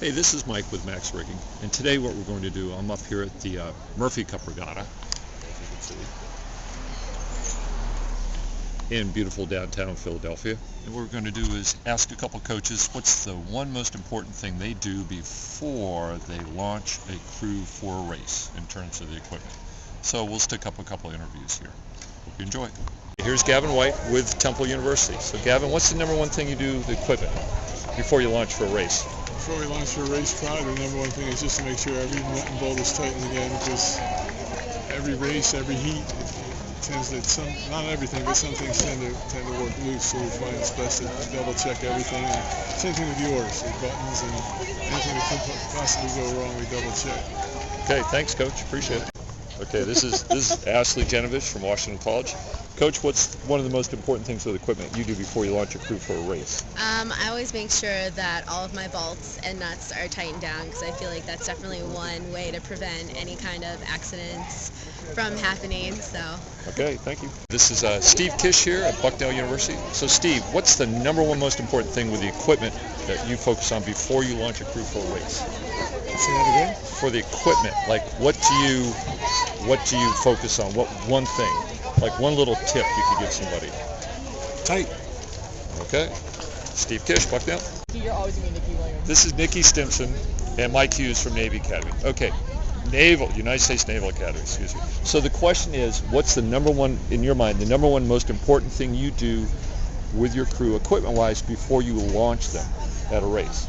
Hey, this is Mike with Max Rigging, and today what we're going to do, I'm up here at the Murphy Cup Regatta, as you can see, in beautiful downtown Philadelphia. And what we're going to do is ask a couple coaches what's the one most important thing they do before they launch a crew for a race in terms of the equipment. So we'll stick up a couple interviews here. Hope you enjoy. Here's Gavin White with Temple University. So Gavin, what's the number one thing you do with the equipment before you launch for a race? Before we launch for a race, probably the number one thing is just to make sure every nut and bolt is tightened again, because every race, every heat, it tends to, not everything, but some things tend to work loose, so we find it's best to double check everything. And same thing with yours, the buttons and anything that could possibly go wrong, we double check. Okay, thanks, Coach. Appreciate it. Okay, this is Ashley Genovich from Washington College. Coach, what's one of the most important things with equipment you do before you launch a crew for a race? I always make sure that all of my bolts and nuts are tightened down, because I feel like that's definitely one way to prevent any kind of accidents from happening. So. Okay, thank you. This is Steve Kish here at Bucknell University. So Steve, what's the number one most important thing with the equipment that you focus on before you launch a crew for a race? Say that again? For the equipment, like what do you focus on? What one thing? Like one little tip you could give somebody. Tight. Okay. Steve Kish, Bucknell. You're always going to be Nikki Williams. This is Nikki Stimson and Mike Hughes from Navy Academy. Okay. United States Naval Academy, excuse me. So the question is, what's the number one, in your mind, the number one most important thing you do with your crew equipment-wise before you launch them at a race?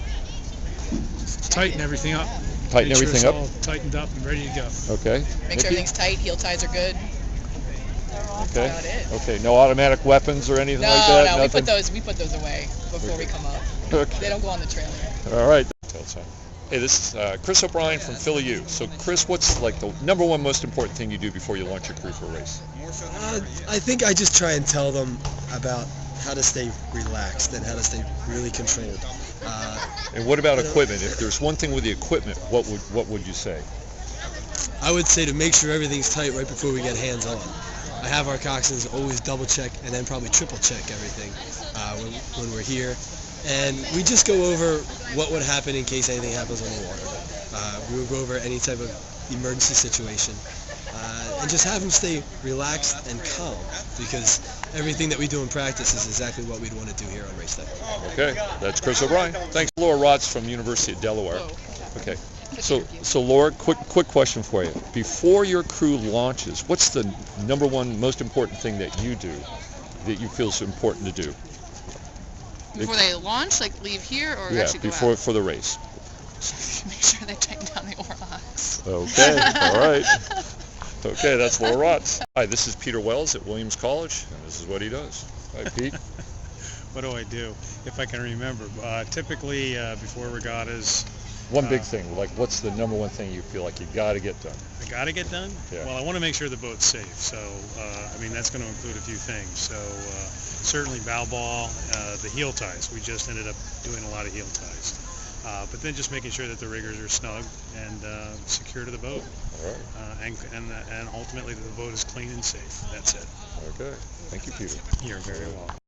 Tighten everything up. Tighten Make sure everything it's up? all tightened up and ready to go. Okay. Make Nikki? sure everything's tight, heel ties are good. Okay. That's about it. Okay. No automatic weapons or anything like that? No, Nothing? we put those away before we come up. Okay. They don't go on the trailer. All right. Hey, this is Chris O'Brien from Philly U. So, Chris, what's like the number one most important thing you do before you launch your crew for a race? I think I just try and tell them about how to stay relaxed and how to stay really controlled. And what about equipment? If there's one thing with the equipment, what would you say? I would say to make sure everything's tight right before we get hands on. I have our coxswains always double check and then probably triple check everything when we're here. And we just go over what would happen in case anything happens on the water. We would go over any type of emergency situation. And just have them stay relaxed and calm, because everything that we do in practice is exactly what we'd want to do here on race day. Okay, that's Chris O'Brien. Thanks. Laura Rotz from the University of Delaware. Okay, so Laura, quick question for you. Before your crew launches, what's the number one most important thing that you do that you feel is important to do? Before they launch, like leave here, or Yeah, actually go before out? for the race. Make sure they tighten down the oarlocks. Okay, all right. Okay, that's Laura Rotz. Hi, this is Peter Wells at Williams College, and this is what he does. Hi, Pete. What do I do? If I can remember. Typically, before regattas, One big thing, like what's the number one thing you feel like you got to get done? I got to get done? Yeah. Well, I want to make sure the boat's safe. So, that's going to include a few things. So, certainly bow ball, the heel ties. We just ended up doing a lot of heel ties. But then just making sure that the riggers are snug and secure to the boat. All right. And ultimately that the boat is clean and safe. That's it. Okay. Thank you, Peter. You're very welcome.